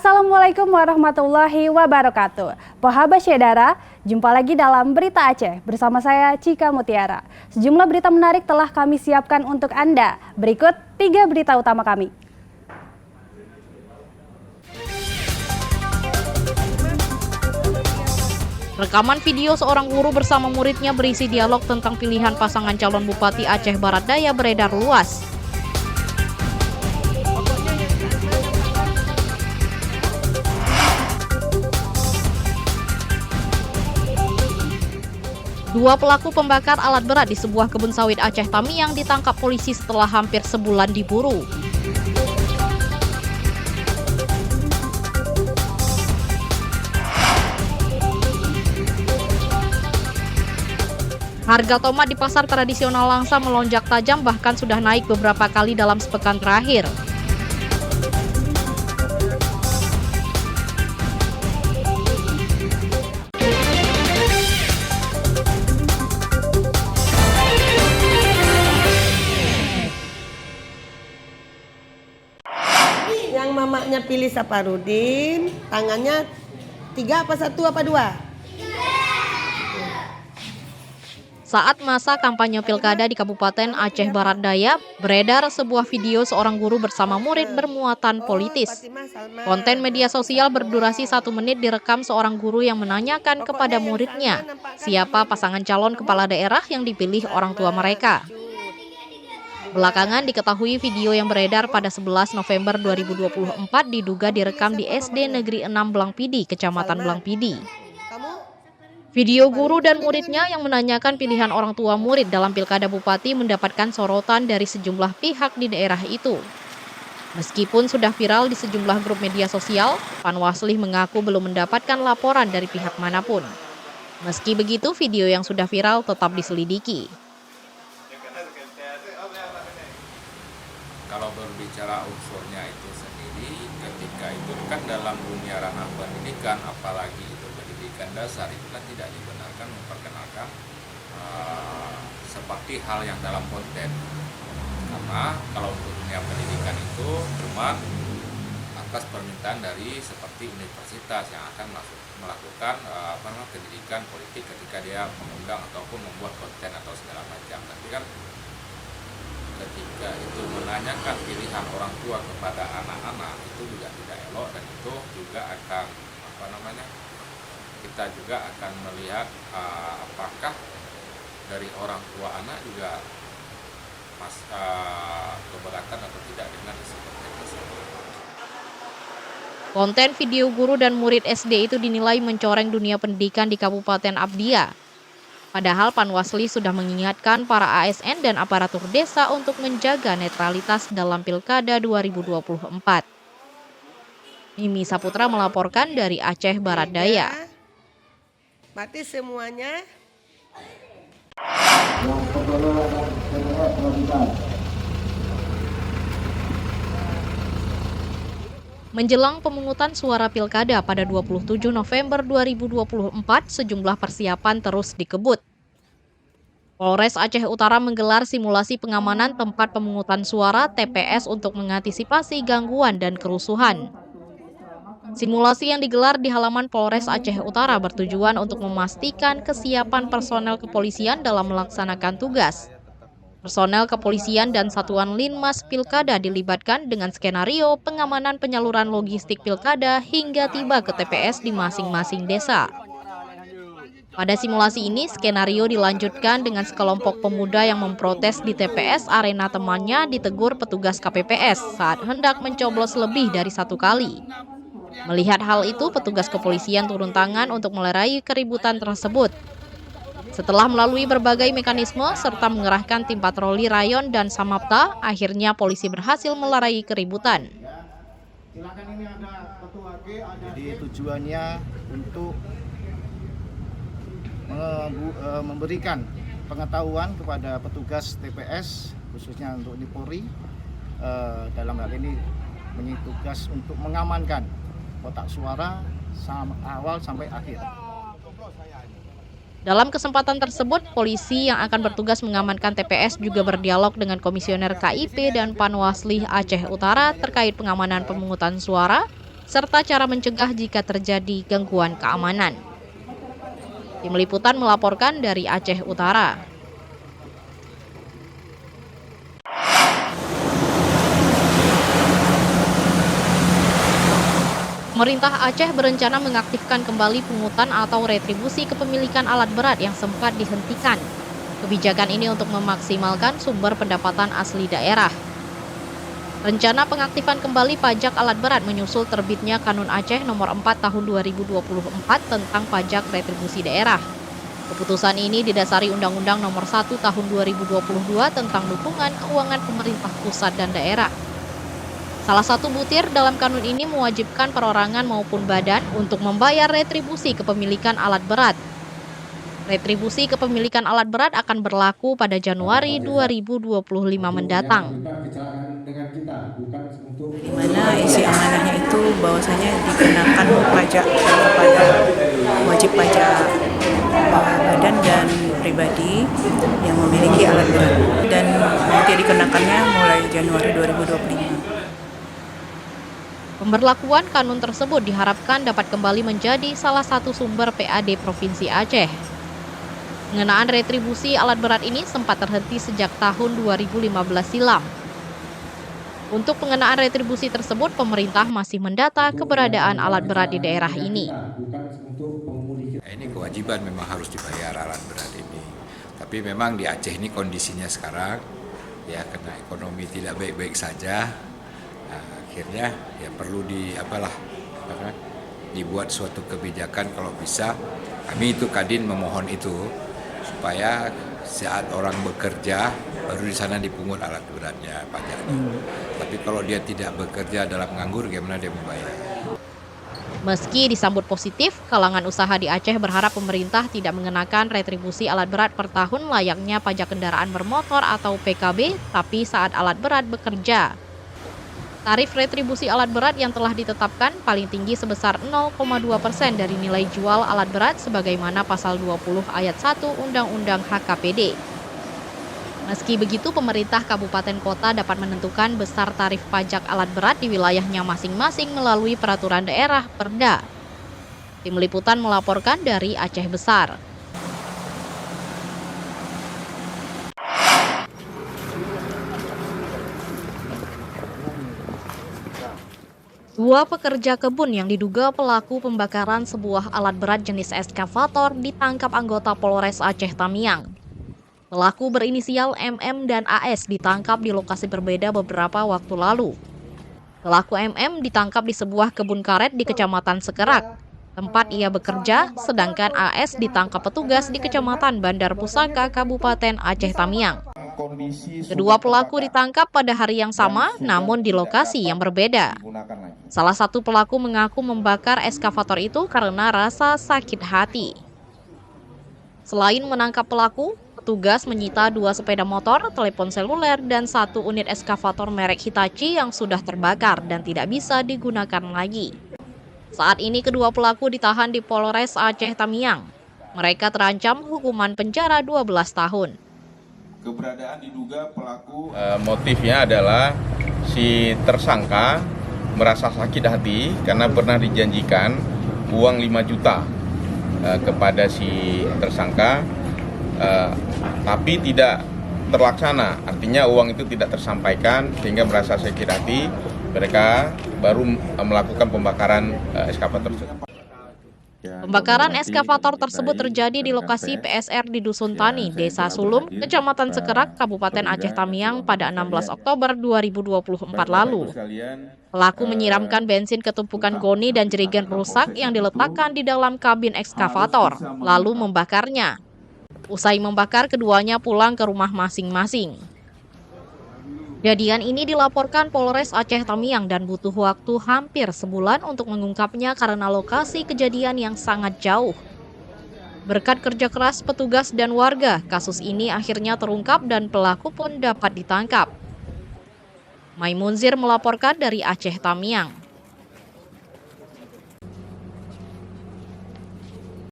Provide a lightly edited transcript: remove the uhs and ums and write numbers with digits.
Assalamualaikum warahmatullahi wabarakatuh. Pohabat Syedara, jumpa lagi dalam Berita Aceh bersama saya Cika Mutiara. Sejumlah berita menarik telah kami siapkan untuk Anda. Berikut 3 berita utama kami. Rekaman video seorang guru bersama muridnya berisi dialog tentang pilihan pasangan calon Bupati Aceh Barat Daya beredar luas. Dua pelaku pembakar alat berat di sebuah kebun sawit Aceh Tamiang ditangkap polisi setelah hampir sebulan diburu. Harga tomat di pasar tradisional Langsa melonjak tajam, bahkan sudah naik beberapa kali dalam sepekan terakhir. Yang mamanya pilih Saparudin, tangannya 3 apa 1 apa 2? Saat masa kampanye pilkada di Kabupaten Aceh Barat Daya, beredar sebuah video seorang guru bersama murid bermuatan politis. Konten media sosial berdurasi 1 menit direkam seorang guru yang menanyakan kepada muridnya, siapa pasangan calon kepala daerah yang dipilih orang tua mereka. Belakangan diketahui video yang beredar pada 11 November 2024 diduga direkam di SD Negeri 6 Blangpidi, Kecamatan Blangpidi. Video guru dan muridnya yang menanyakan pilihan orang tua murid dalam pilkada bupati mendapatkan sorotan dari sejumlah pihak di daerah itu. Meskipun sudah viral di sejumlah grup media sosial, Panwaslih mengaku belum mendapatkan laporan dari pihak manapun. Meski begitu, video yang sudah viral tetap diselidiki. Kalau berbicara unsurnya itu sendiri, ketika itu kan dalam dunia ranah pendidikan, apalagi itu pendidikan dasar, itu kan tidak dibenarkan memperkenalkan seperti hal yang dalam konten. Karena kalau untuk dunia pendidikan itu cuma atas permintaan dari seperti universitas yang akan melakukan pendidikan politik ketika dia mengundang ataupun membuat konten atau segala macam. Tapi kan ketika itu menanyakan pilihan orang tua kepada anak-anak itu juga tidak elok, dan itu juga akan kita juga akan melihat apakah dari orang tua anak juga keberatan atau tidak dengan seperti tersebut. Konten video guru dan murid SD itu dinilai mencoreng dunia pendidikan di Kabupaten Abdia. Padahal Panwaslih sudah mengingatkan para ASN dan aparatur desa untuk menjaga netralitas dalam Pilkada 2024. Mimi Saputra melaporkan dari Aceh Barat Daya. Berarti semuanya Menjelang pemungutan suara Pilkada pada 27 November 2024, sejumlah persiapan terus dikebut. Polres Aceh Utara menggelar simulasi pengamanan tempat pemungutan suara TPS untuk mengantisipasi gangguan dan kerusuhan. Simulasi yang digelar di halaman Polres Aceh Utara bertujuan untuk memastikan kesiapan personel kepolisian dalam melaksanakan tugas. Personel kepolisian dan satuan Linmas Pilkada dilibatkan dengan skenario pengamanan penyaluran logistik Pilkada hingga tiba ke TPS di masing-masing desa. Pada simulasi ini, skenario dilanjutkan dengan sekelompok pemuda yang memprotes di TPS Arena temannya ditegur petugas KPPS saat hendak mencoblos lebih dari 1 kali. Melihat hal itu, petugas kepolisian turun tangan untuk melerai keributan tersebut. Setelah melalui berbagai mekanisme serta mengerahkan tim patroli rayon dan samapta, akhirnya polisi berhasil melerai keributan. Jadi tujuannya untuk memberikan pengetahuan kepada petugas TPS, khususnya untuk di Polri, dalam hal ini punya tugas untuk mengamankan kotak suara awal sampai akhir. Dalam kesempatan tersebut, polisi yang akan bertugas mengamankan TPS juga berdialog dengan Komisioner KIP dan Panwaslih Aceh Utara terkait pengamanan pemungutan suara, serta cara mencegah jika terjadi gangguan keamanan. Tim Liputan melaporkan dari Aceh Utara. Pemerintah Aceh berencana mengaktifkan kembali pungutan atau retribusi kepemilikan alat berat yang sempat dihentikan. Kebijakan ini untuk memaksimalkan sumber pendapatan asli daerah. Rencana pengaktifan kembali pajak alat berat menyusul terbitnya Kanun Aceh Nomor 4 Tahun 2024 tentang pajak retribusi daerah. Keputusan ini didasari Undang-Undang Nomor 1 Tahun 2022 tentang dukungan keuangan pemerintah pusat dan daerah. Salah satu butir dalam kanun ini mewajibkan perorangan maupun badan untuk membayar retribusi kepemilikan alat berat. Retribusi kepemilikan alat berat akan berlaku pada Januari 2025 mendatang. Di mana isi amanahnya itu bahwasanya dikenakan pajak kepada wajib pajak badan dan pribadi yang memiliki alat berat, dan nanti dikenakannya mulai Januari 2025. Pemberlakuan kanun tersebut diharapkan dapat kembali menjadi salah satu sumber PAD Provinsi Aceh. Pengenaan retribusi alat berat ini sempat terhenti sejak tahun 2015 silam. Untuk pengenaan retribusi tersebut, pemerintah masih mendata keberadaan alat berat di daerah ini. Ini kewajiban memang harus dibayar alat berat ini. Tapi memang di Aceh ini kondisinya sekarang, ya karena ekonomi tidak baik-baik saja, akhirnya ya perlu dibuat suatu kebijakan kalau bisa. Kami itu Kadin memohon itu supaya saat orang bekerja baru di sana dipungut alat beratnya, pajaknya. Tapi kalau dia tidak bekerja dalam nganggur, gimana dia membayar? Meski disambut positif, kalangan usaha di Aceh berharap pemerintah tidak mengenakan retribusi alat berat per tahun layaknya pajak kendaraan bermotor atau PKB, tapi saat alat berat bekerja. Tarif retribusi alat berat yang telah ditetapkan paling tinggi sebesar 0,2% dari nilai jual alat berat sebagaimana pasal 20 ayat 1 Undang-Undang HKPD. Meski begitu, pemerintah kabupaten kota dapat menentukan besar tarif pajak alat berat di wilayahnya masing-masing melalui peraturan daerah Perda. Tim Liputan melaporkan dari Aceh Besar. Dua pekerja kebun yang diduga pelaku pembakaran sebuah alat berat jenis eskavator ditangkap anggota Polres Aceh Tamiang. Pelaku berinisial MM dan AS ditangkap di lokasi berbeda beberapa waktu lalu. Pelaku MM ditangkap di sebuah kebun karet di Kecamatan Sekerak, tempat ia bekerja, sedangkan AS ditangkap petugas di Kecamatan Bandar Pusaka, Kabupaten Aceh Tamiang. Kedua pelaku ditangkap pada hari yang sama, namun di lokasi yang berbeda. Salah satu pelaku mengaku membakar eskavator itu karena rasa sakit hati. Selain menangkap pelaku, petugas menyita 2 sepeda motor, telepon seluler, dan 1 unit eskavator merek Hitachi yang sudah terbakar dan tidak bisa digunakan lagi. Saat ini kedua pelaku ditahan di Polres Aceh Tamiang. Mereka terancam hukuman penjara 12 tahun. Keberadaan diduga pelaku motifnya adalah si tersangka merasa sakit hati karena pernah dijanjikan uang 5 juta kepada si tersangka, tapi tidak terlaksana. Artinya uang itu tidak tersampaikan sehingga merasa sakit hati. Mereka baru melakukan pembakaran eskavator tersebut. Pembakaran eskavator tersebut terjadi di lokasi PSR di Dusun Tani, Desa Sulum, Kecamatan Sekerak, Kabupaten Aceh Tamiang pada 16 Oktober 2024 lalu. Pelaku menyiramkan bensin ke tumpukan goni dan jerigen rusak yang diletakkan di dalam kabin ekskavator, lalu membakarnya. Usai membakar, keduanya pulang ke rumah masing-masing. Kejadian ini dilaporkan Polres Aceh Tamiang dan butuh waktu hampir sebulan untuk mengungkapnya karena lokasi kejadian yang sangat jauh. Berkat kerja keras petugas dan warga, kasus ini akhirnya terungkap dan pelaku pun dapat ditangkap. Maimunzir melaporkan dari Aceh Tamiang.